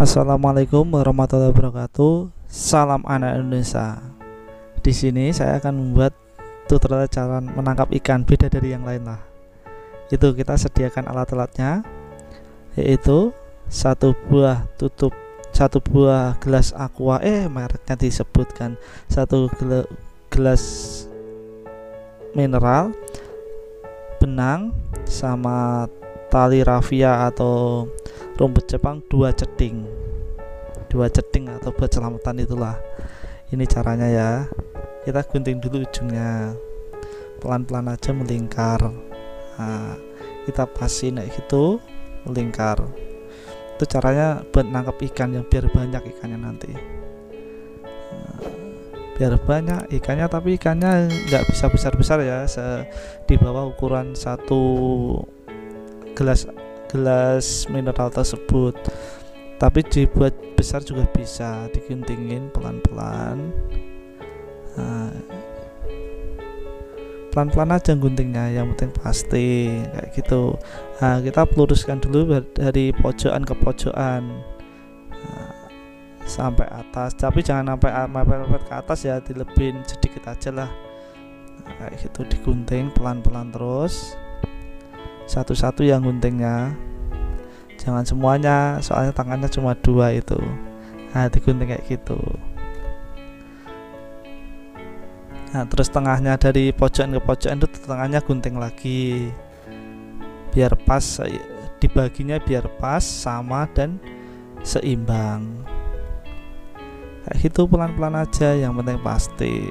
Assalamualaikum warahmatullahi wabarakatuh. Salam anak Indonesia. Di sini saya akan membuat tutorial cara menangkap ikan beda dari yang lain lah. Itu kita sediakan alat-alatnya, yaitu satu buah gelas aqua, mereknya disebutkan, satu gelas mineral, benang, sama tali rafia atau rumput Jepang, dua ceding atau buat selamatan itulah. Ini caranya ya, kita gunting dulu ujungnya, pelan-pelan aja melingkar. Nah, kita pasin kayak gitu, melingkar. Itu caranya buat nangkap ikan, yang biar banyak ikannya nanti. Biar banyak ikannya, tapi ikannya nggak bisa besar-besar ya, di bawah ukuran satu gelas mineral tersebut, tapi dibuat besar juga bisa, diguntingin pelan-pelan. Pelan-pelan aja guntingnya, yang penting pasti kayak gitu. Kita peluruskan dulu dari pojokan ke pojokan, sampai atas, tapi jangan sampai mepet-mepet ke atas ya, dilebihin sedikit aja lah. Kayak gitu, digunting pelan-pelan terus, satu-satu yang guntingnya, jangan semuanya, soalnya tangannya cuma dua itu. Digunting kayak gitu. Terus tengahnya, dari pojokan ke pojokan itu tengahnya gunting lagi, biar pas, dibaginya biar pas, sama dan seimbang. Kayak gitu, pelan-pelan aja, yang penting pasti.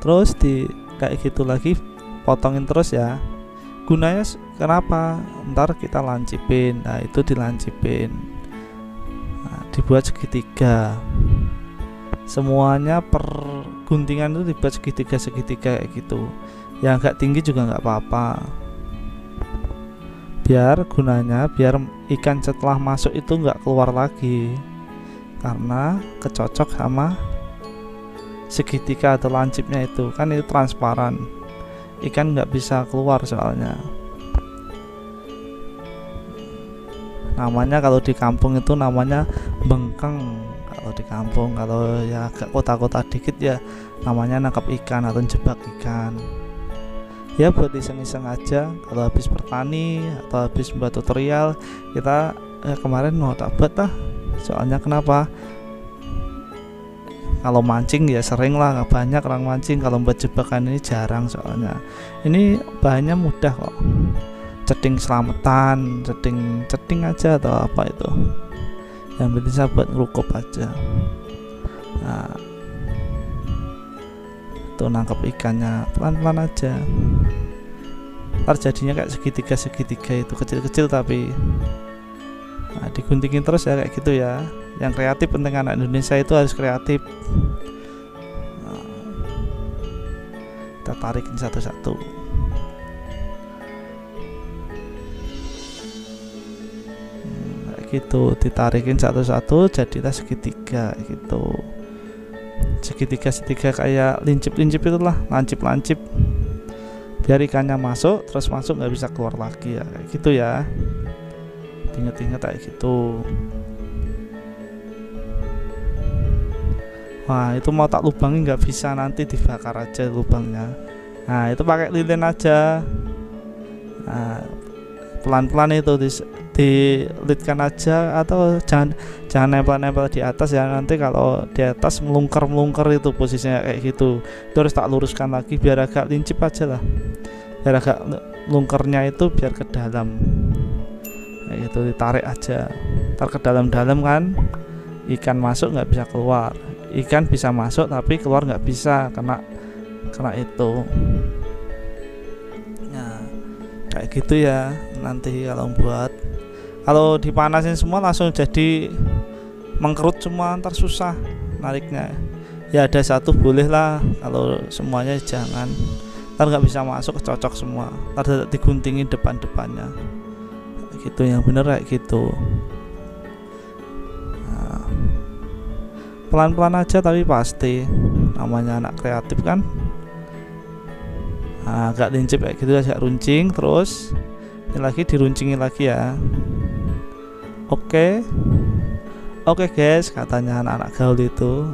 Terus kayak gitu lagi, potongin terus ya. Gunanya kenapa? Ntar kita lancipin. Itu dilancipin, dibuat segitiga. Semuanya per guntingan itu dibuat segitiga kayak gitu. Yang agak tinggi juga nggak apa-apa. Gunanya biar ikan setelah masuk itu nggak keluar lagi, karena kecocok sama segitiga atau lancipnya itu kan, itu transparan, ikan nggak bisa keluar soalnya. Namanya kalau di kampung itu namanya bengkeng. Kalau di kampung, kalau ya agak kota-kota dikit ya namanya nangkap ikan atau jebak ikan. Ya buat iseng-iseng aja, kalau habis bertani atau habis buat tutorial. Kita kemarin mau tak buat lah, soalnya kenapa, kalau mancing ya sering lah, banyak orang mancing. Kalau buat jebakan ini jarang, soalnya ini bahannya mudah kok. Ceding selamatan, ceding aja atau apa itu, yang penting saya buat ngerukup aja. Itu nangkap ikannya pelan-pelan aja, ntar jadinya kayak segitiga itu, kecil-kecil tapi diguntingin terus ya, kayak gitu ya. Yang kreatif penting, anak Indonesia itu harus kreatif. Kita tarikin satu-satu. Kayak gitu, ditarikin satu-satu, jadilah segitiga gitu. Segitiga kayak lincip itulah, lancip, biar ikannya masuk, terus masuk nggak bisa keluar lagi ya, kayak gitu ya. Ingat-ingat kayak gitu. Itu mau tak lubangin nggak bisa, nanti dibakar aja lubangnya. Itu pakai lilin aja. Pelan-pelan itu dilitkan aja, atau jangan nempel-nempel di atas ya, nanti kalau di atas melungker itu posisinya kayak gitu. Terus tak luruskan lagi biar agak lincip aja lah, biar agak lungkernya itu biar ke dalam kayak gitu. Ditarik aja, ntar ke dalam-dalam kan, ikan masuk nggak bisa keluar, ikan bisa masuk tapi keluar nggak bisa, kena itu. Kayak gitu ya. Nanti kalau dipanasin semua langsung jadi mengkerut semua, ntar susah nariknya. Ya ada satu boleh lah, kalau semuanya jangan, ntar nggak bisa masuk, cocok semua, ntar diguntingin depannya gitu. Yang bener kayak gitu. Pelan-pelan aja tapi pasti, namanya anak kreatif kan. Nah, agak lincip kayak gitu, agak runcing. Terus ini lagi diruncingin lagi ya. Oke guys, katanya anak-anak gaul itu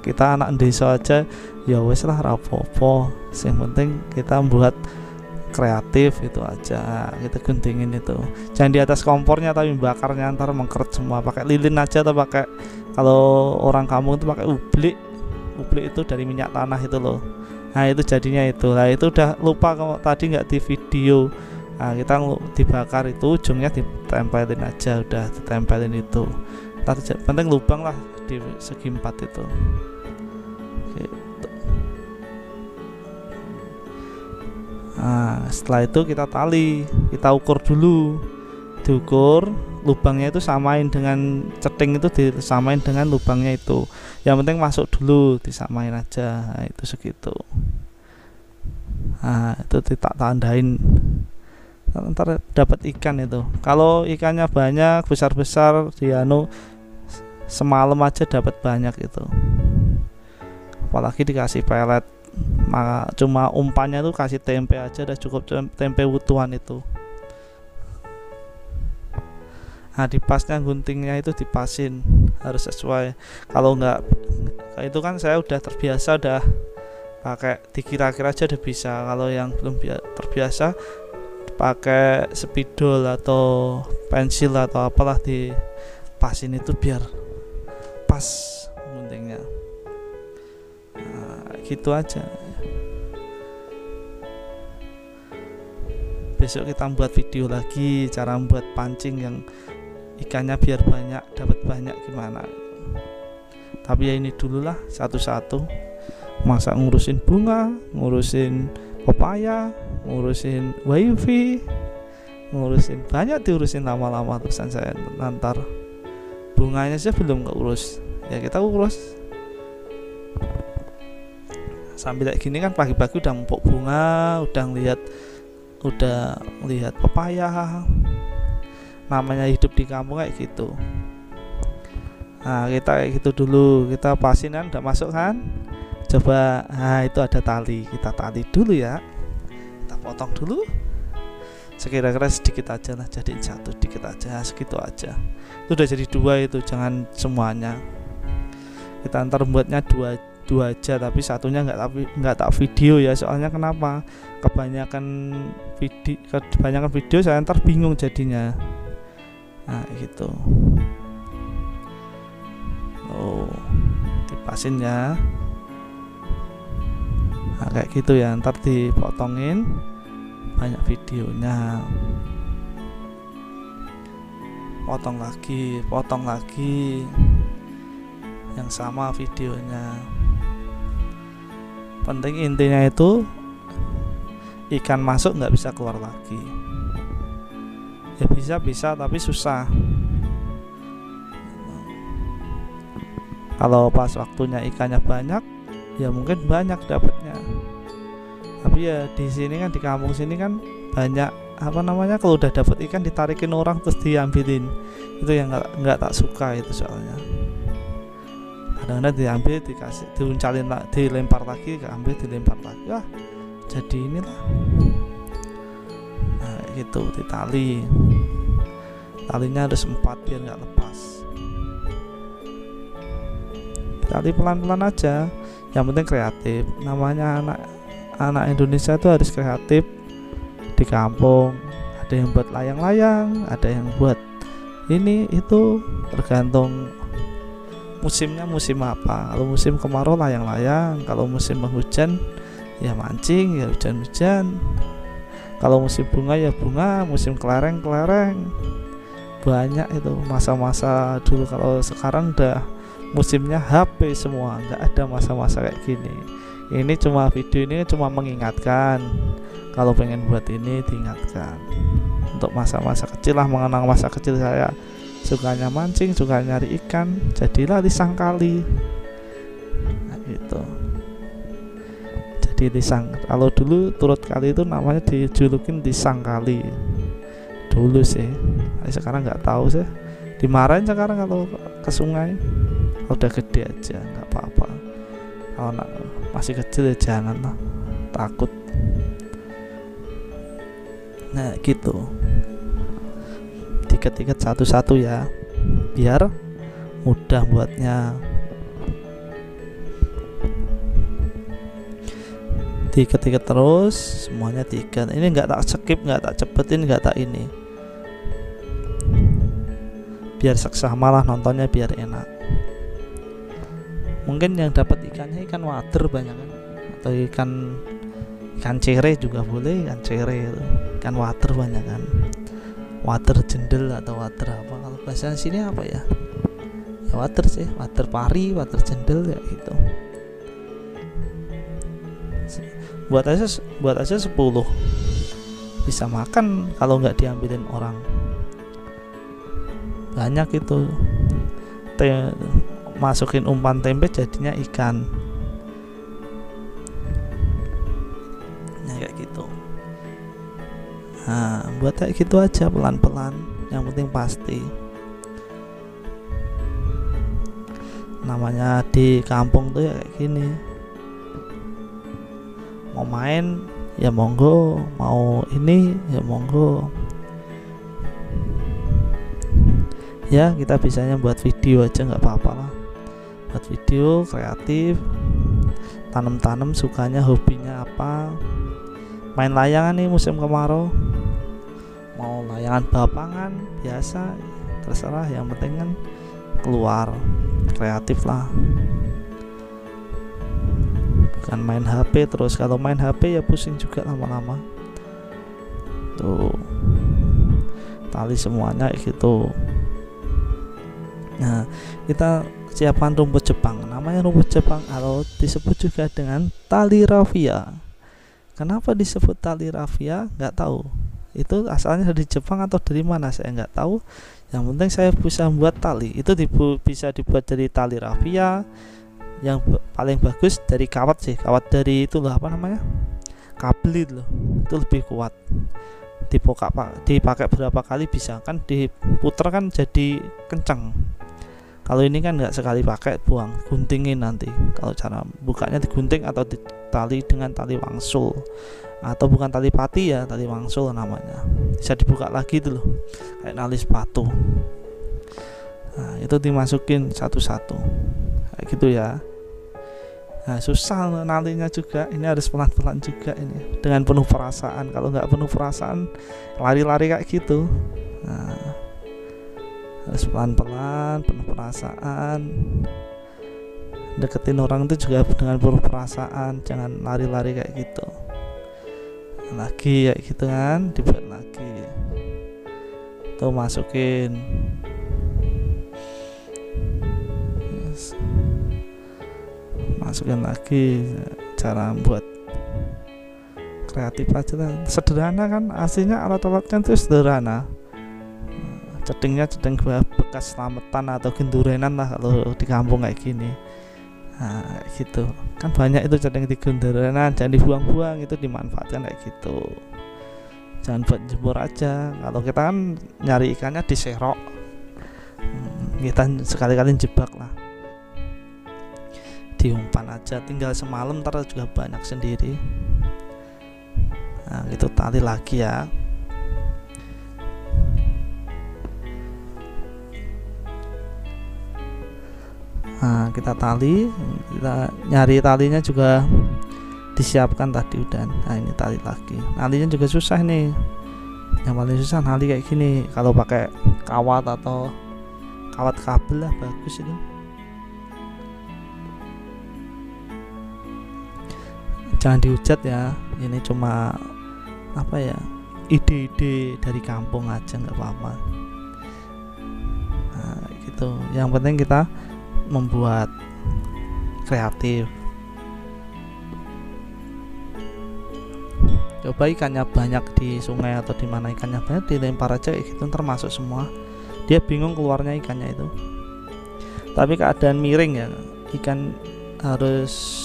kita anak desa aja ya wes lah, rapopo, yang penting kita buat kreatif itu aja, kita guntingin itu. Jangan di atas kompornya tapi bakarnya ntar mengkeret semua. Pakai lilin aja atau pakai, kalau orang kampung itu pakai ublik itu dari minyak tanah itu loh. Nah itu jadinya itu. Nah itu udah lupa kalau tadi nggak di video. Nah kita dibakar itu ujungnya ditempelin aja, udah ditempelin itu. Ntar penting lubang lah di segi 4 itu. Gitu. Nah setelah itu kita tali, kita ukur dulu, diukur lubangnya itu samain dengan ceting itu, disamain dengan lubangnya itu. Yang penting masuk dulu, disamain aja. Nah, itu segitu. Nah itu tak tandain, ntar dapat ikan itu. Kalau ikannya banyak besar-besar semalam aja dapat banyak itu. Apalagi dikasih pelet, cuma umpannya tuh kasih tempe aja udah cukup, tempe utuhan itu. Nah dipasnya guntingnya itu dipasin harus sesuai. Kalau enggak, itu kan saya udah terbiasa, udah pakai dikira-kira aja udah bisa. Kalau yang belum terbiasa pakai spidol atau pensil atau apalah dipasin itu biar pas guntingnya. Nah, gitu aja. Besok kita buat video lagi cara membuat pancing yang ikannya biar banyak, dapat banyak gimana. Tapi ya ini dulu lah satu-satu. Masa ngurusin bunga, ngurusin pepaya, ngurusin wifi, ngurusin banyak, diurusin lama-lama terusan saya. Nanti bunganya saja belum keurus, ya kita urus. Sambil kayak gini kan pagi-pagi udah empuk bunga, udah lihat pepaya. Namanya hidup di kampung kayak gitu. Nah kita kayak gitu dulu, kita pasin kan udah masuk kan, coba. Nah itu ada tali, kita tali dulu ya, kita potong dulu sekira-kira sedikit aja lah, jadi satu dikit aja, segitu aja. Itu udah jadi 2 itu, jangan semuanya. Kita antar buatnya dua aja, tapi satunya nggak tak video ya. Soalnya kenapa? Kebanyakan video saya antar bingung jadinya. Nah gitu. Oh, dipasin ya. Nah kayak gitu ya, ntar dipotongin banyak videonya. Potong lagi yang sama videonya. Penting intinya itu ikan masuk nggak bisa keluar lagi. Ya bisa tapi susah. Kalau pas waktunya ikannya banyak, ya mungkin banyak dapatnya. Tapi ya di sini kan, di kampung sini kan banyak kalau udah dapat ikan ditarikin orang terus diambilin. Itu yang nggak tak suka itu soalnya. Kadang-kadang diambil, dikasih, diuncalin, dilempar lagi, keambil, dilempar lagi. Wah, jadi inilah. Nah, gitu, ditali. Talinya harus 4 biar nggak lepas. Tali pelan-pelan aja. Yang penting kreatif. Namanya anak Indonesia itu harus kreatif. Di kampung ada yang buat layang-layang, ada yang buat ini itu, tergantung musimnya musim apa. Kalau musim kemarau layang-layang, kalau musim penghujan ya mancing, ya hujan-hujan. Kalau musim bunga ya bunga, musim kelereng. Banyak itu masa-masa dulu. Kalau sekarang udah musimnya HP semua, nggak ada masa-masa kayak gini. Ini cuma video ini cuma mengingatkan, kalau pengen buat ini diingatkan. Untuk masa-masa kecil lah, mengenang masa kecil saya sukanya mancing, suka nyari ikan, jadilah lisang kali. Nah, gitu. Jadi lisang. Kalau dulu turut kali itu namanya dijulukin lisang kali. Dulu sih. Sekarang nggak tahu sih. Dimarahin sekarang kalau ke sungai. Udah gede aja, nggak apa-apa. Kalau masih kecil ya jangan lah, takut. Nah gitu, diket-iket satu-satu ya biar mudah buatnya. Diket-iket terus semuanya diikat. Ini nggak tak skip, nggak tak cepetin, nggak tak ini, biar seksama lah nontonnya, biar enak. Mungkin yang dapat ikannya ikan wader banyak kan, atau ikan cere juga boleh, ikan cere itu. Ikan wader banyak kan, wader jendel atau wader apa, kalau bahasa sini apa ya, ya wader sih, wader pari, wader jendel ya gitu. Buat aja 10 bisa makan kalau nggak diambilin orang. Banyak itu masukin umpan tempe jadinya ikan. Nah kayak gitu. Nah buat kayak gitu aja pelan-pelan, yang penting pasti. Namanya di kampung tuh ya kayak gini, mau main ya monggo, mau ini ya monggo. Ya kita bisanya buat video aja nggak apa-apa lah, buat video kreatif, tanam-tanam, sukanya hobinya apa, main layangan nih musim kemarau, mau layangan bapangan biasa terserah, yang penting kan keluar, kreatif lah, bukan main HP terus. Kalau main HP ya pusing juga lama-lama. Tuh tali semuanya gitu. Nah kita siapkan rumput Jepang. Namanya rumput Jepang atau disebut juga dengan tali rafia. Kenapa disebut tali rafia? Nggak tahu. Itu asalnya dari Jepang atau dari mana saya nggak tahu. Yang penting saya bisa membuat tali. Itu bisa dibuat dari tali rafia. Yang paling bagus dari kawat sih. Kawat dari itu loh, apa namanya? Kabel itu loh. Itu lebih kuat. Dipakai berapa kali bisa kan, diputer kan jadi kencang. Kalau ini kan nggak sekali pakai, buang, guntingin nanti. Kalau cara bukanya digunting atau ditali dengan tali wangsul, atau bukan tali pati ya, tali wangsul namanya. Bisa dibuka lagi itu loh, kayak nali sepatu. Nah itu dimasukin satu-satu kayak gitu ya. Nah susah nalinya juga, ini harus pelan-pelan juga ini, dengan penuh perasaan. Kalau nggak penuh perasaan lari-lari kayak gitu. Nah harus pelan-pelan, penuh perasaan. Deketin orang itu juga dengan penuh perasaan, jangan lari-lari kayak gitu. Lagi kayak gitu kan, dibuat lagi. Tuh masukin. Yes. Masukin lagi. Cara buat kreatif aja lah. Sederhana kan, aslinya alat-alatnya itu sederhana. Cedingnya ceding bekas selamatan atau gendurenan lah kalau di kampung kayak gini. Nah kayak gitu kan, banyak itu ceding di gendurenan, jangan dibuang-buang, itu dimanfaatkan kayak gitu. Jangan buat jemur aja. Kalau kita kan nyari ikannya di serok, kita sekali-kali jebak lah, diumpan aja, tinggal semalam ntar juga banyak sendiri. Nah itu tali lagi ya. Nah kita tali, kita nyari talinya juga disiapkan tadi udah. Nah ini tali lagi, nalinya juga susah nih. Yang paling susah nali kayak gini. Kalau pakai kawat atau kawat kabel lah bagus itu. Jangan dihujat ya, ini cuma apa ya, ide-ide dari kampung aja, nggak apa-apa. Nah gitu, yang penting kita membuat kreatif. Coba ikannya banyak di sungai atau di mana ikannya banyak, dilempar aja kayak gitu, termasuk semua. Dia bingung keluarnya ikannya itu. Tapi keadaan miring ya, ikan harus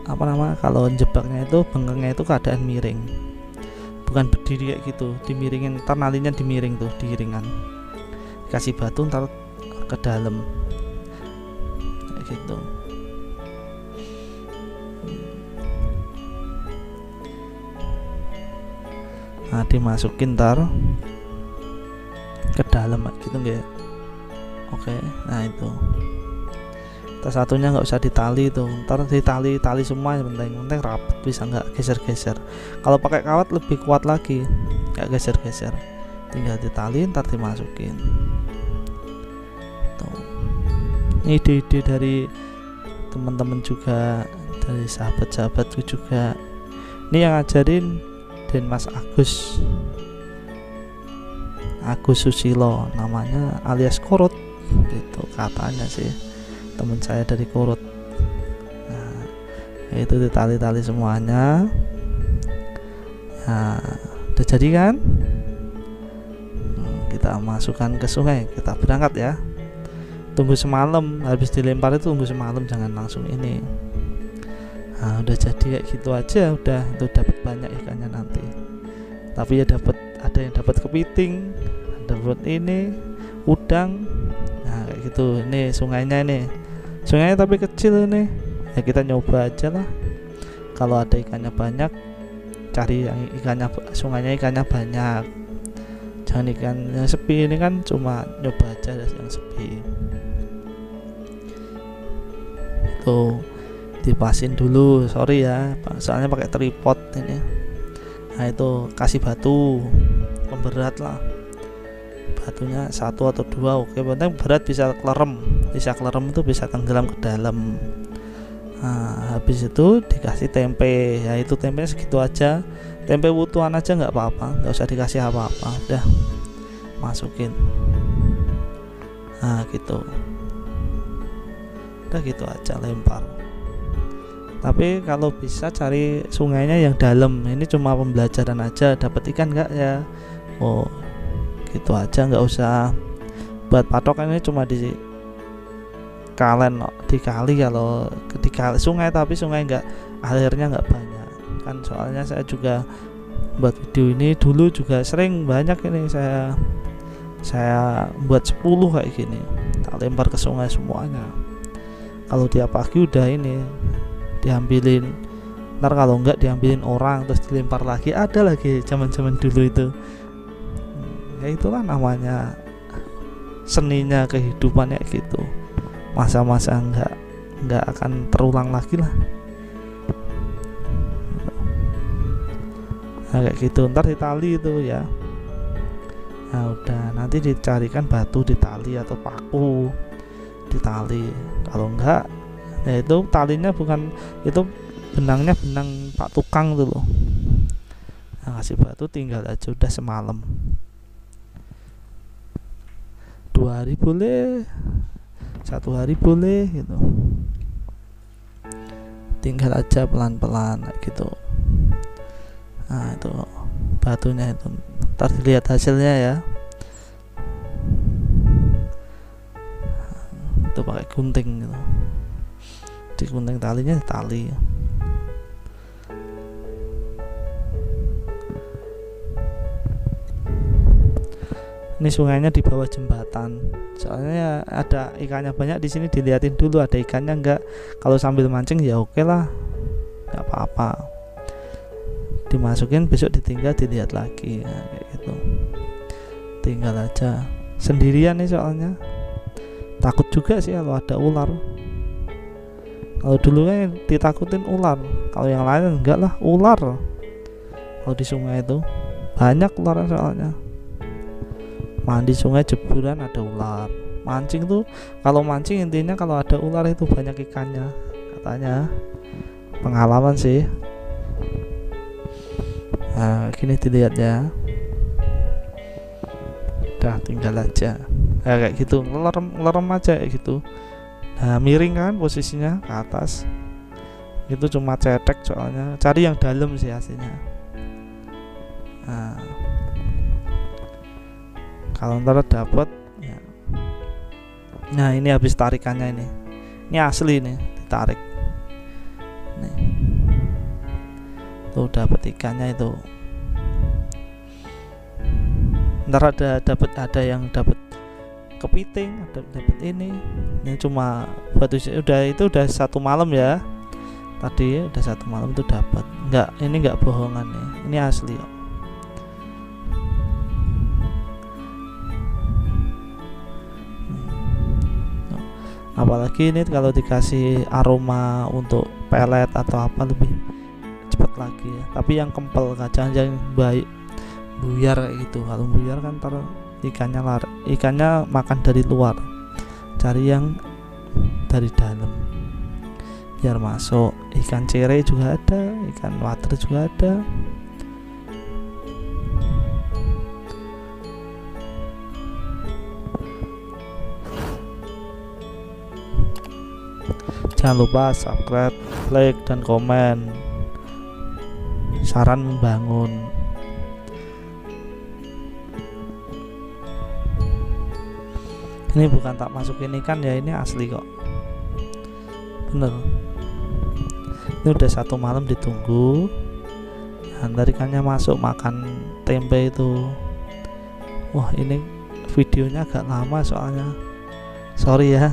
apa nama, kalau jebaknya itu bengkengnya itu keadaan miring, bukan berdiri kayak gitu, dimiringin. Ntar nalinya dimiring tuh, diiringan, kasih batu ntar ke dalam kayak gitu. Nah, dimasukin ntar ke dalam gitu nggak. Oke, nah itu tas satunya nggak usah ditali itu, ntar ditali semua yang penting rapat, bisa nggak geser-geser. Kalau pakai kawat lebih kuat lagi, nggak geser-geser, tinggal ditali ntar dimasukin tuh. Ini ide-ide dari teman-teman juga, dari sahabat-sahabatku juga. Ini yang ngajarin dan Mas Agus Susilo namanya, alias Korut itu katanya sih, teman saya dari Korut. Nah, itu ditali-tali semuanya. Nah, udah jadi kan, kita masukkan ke sungai, kita berangkat ya. Tunggu semalam, habis dilempar itu tunggu semalam, jangan langsung ini. Nah, udah jadi kayak gitu aja, udah itu dapat banyak ikannya nanti. Tapi ya ada yang dapat kepiting, dapat ini udang. Nah kayak gitu. Ini sungainya, tapi kecil nih. Ya kita nyoba aja lah. Kalau ada ikannya banyak, cari yang sungainya ikannya banyak. Jangan ikan yang sepi, ini kan cuma nyoba aja yang sepi. Itu dipasin dulu, sorry ya, soalnya pakai tripod ini. Nah itu kasih batu pemberat lah, batunya 1 atau 2, oke, penting berat, bisa kelerem itu bisa tenggelam ke dalam. Nah, habis itu dikasih tempe, ya itu tempenya segitu aja, tempe wutuan aja nggak apa-apa, nggak usah dikasih apa-apa, udah masukin. Nah gitu, udah gitu aja, lempar. Tapi kalau bisa cari sungainya yang dalam, ini cuma pembelajaran aja, dapat ikan nggak ya, oh gitu aja, nggak usah buat patokan. Ini cuma di kali, kalau di sungai, tapi sungai nggak, airnya nggak banyak kan. Soalnya saya juga buat video ini dulu juga sering banyak ini, saya buat 10 kayak gini, tak lempar ke sungai semuanya. Kalau tiap pagi udah ini diambilin, ntar kalau enggak diambilin orang terus dilempar lagi, ada lagi zaman-zaman dulu itu. Ya itulah namanya seninya kehidupan ya gitu, masa-masa enggak akan terulang lagi lah. Nah kayak gitu, ntar ditali itu ya. Nah udah, nanti dicarikan batu ditali atau paku ditali. Kalau enggak, ya itu talinya bukan, itu benangnya benang Pak Tukang tuh loh. Nah, kasih batu, tinggal aja, udah semalam, 2 hari boleh, 1 hari boleh gitu, tinggal aja pelan-pelan gitu. Nah itu batunya itu, ntar dilihat hasilnya ya. Itu pakai gunting gitu, digunting talinya, tali. Ini sungainya di bawah jembatan, soalnya ada ikannya banyak di sini, dilihatin dulu ada ikannya enggak. Kalau sambil mancing ya oke lah, nggak apa-apa, dimasukin, besok ditinggal dilihat lagi. Nah, kayak gitu, tinggal aja. Sendirian nih soalnya, takut juga sih kalau ada ular. Kalau dulu kan ditakutin ular, kalau yang lain enggak lah, ular. Kalau di sungai itu banyak ular soalnya. Mandi sungai jeburan ada ular. Mancing tuh, kalau mancing intinya kalau ada ular itu banyak ikannya, katanya, pengalaman sih. Nah gini dilihat ya, udah tinggal aja. Nah, kayak gitu, ngelerem aja kayak gitu. Nah miring kan posisinya ke atas, itu cuma cetek soalnya, cari yang dalam sih aslinya. Nah kalau ntar dapet ya. Nah ini habis tarikannya, ini asli nih, ditarik nih, tuh dapat ikannya itu. Ntar ada yang dapat kepiting, dapat ini cuma batu. Itu udah 1 malam ya, tadi udah 1 malam tuh dapat. Ini enggak bohongan nih, ini asli kok. Apalagi ini kalau dikasih aroma untuk pelet atau apa lebih cepat lagi ya. Tapi yang kempel, jangan baik buyar kayak gitu. Kalau buyar kan ikannya makan dari luar, cari yang dari dalam biar masuk. Ikan cere juga ada, ikan water juga ada. Jangan lupa subscribe, like, dan komen. Saran membangun. Ini bukan tak masukin ikan ya, ini asli kok, bener. Ini udah 1 malam ditunggu. Ntar ikannya masuk makan tempe itu. Wah, ini videonya agak lama soalnya, sorry ya,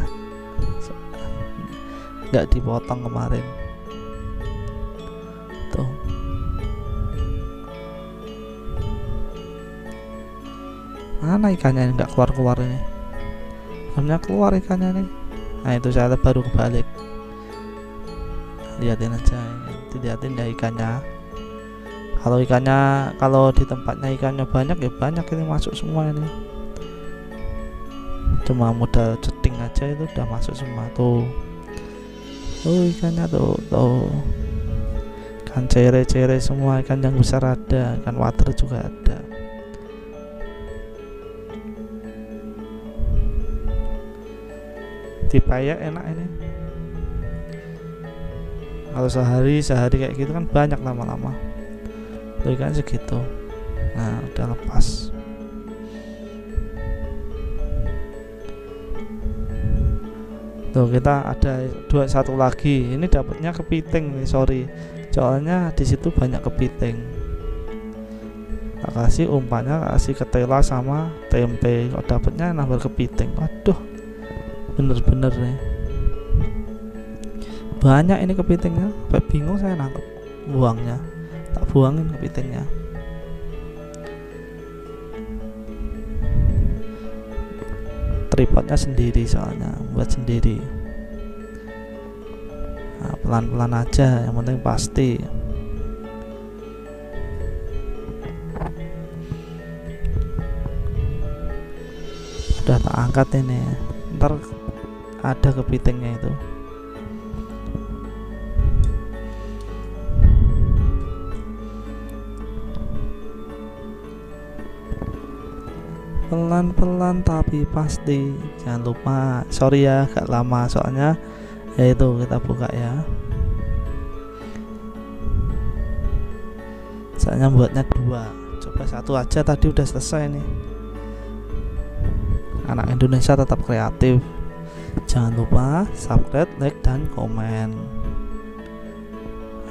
nggak dipotong kemarin tuh. Mana ikannya nggak keluar ini, harusnya keluar ikannya nih. Nah itu saya baru kebalik, liatin aja, diliatin ya ikannya. Kalau di tempatnya ikannya banyak ya banyak, ini masuk semua ini. Cuma modal ceting aja itu udah masuk semua tuh. Ikannya tuh ikan cere semua, ikan yang besar ada, ikan water juga ada. Dipayak enak ini. Kalau sehari kayak gitu kan banyak lama-lama. Tuh ikan segitu. Nah udah lepas. Tuh kita ada satu lagi. Ini dapatnya kepiting nih, sorry. Soalnya di situ banyak kepiting. Tak kasih umpannya, kasih ketela sama tempe. Kok dapatnya nambah kepiting. Waduh, bener-bener nih. Banyak ini kepitingnya. Sampai bingung saya nangkep buangnya. Tak buangin kepitingnya. Tripodnya sendiri soalnya, buat sendiri. Nah, pelan-pelan aja, yang penting pasti. Udah tak angkat ini, ntar ada kepitingnya itu. Pelan-pelan tapi pasti. Jangan lupa, sorry ya agak lama soalnya ya itu kita buka ya. Soalnya buatnya 2, coba 1 aja tadi udah selesai nih. Anak Indonesia tetap kreatif. Jangan lupa subscribe, like, dan komen.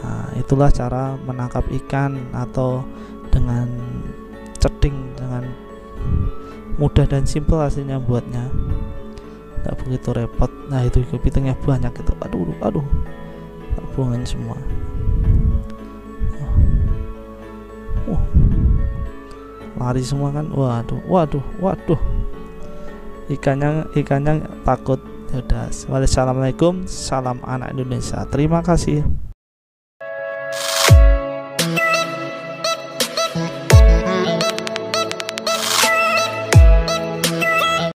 Nah, itulah cara menangkap ikan atau dengan ceding, dengan mudah dan simple hasilnya buatnya, nggak begitu repot. Nah itu kepitingnya banyak gitu. Aduh buangin semua. Lari semua kan. Waduh, ikannya takut. Ya udah, assalamualaikum, salam anak Indonesia, terima kasih.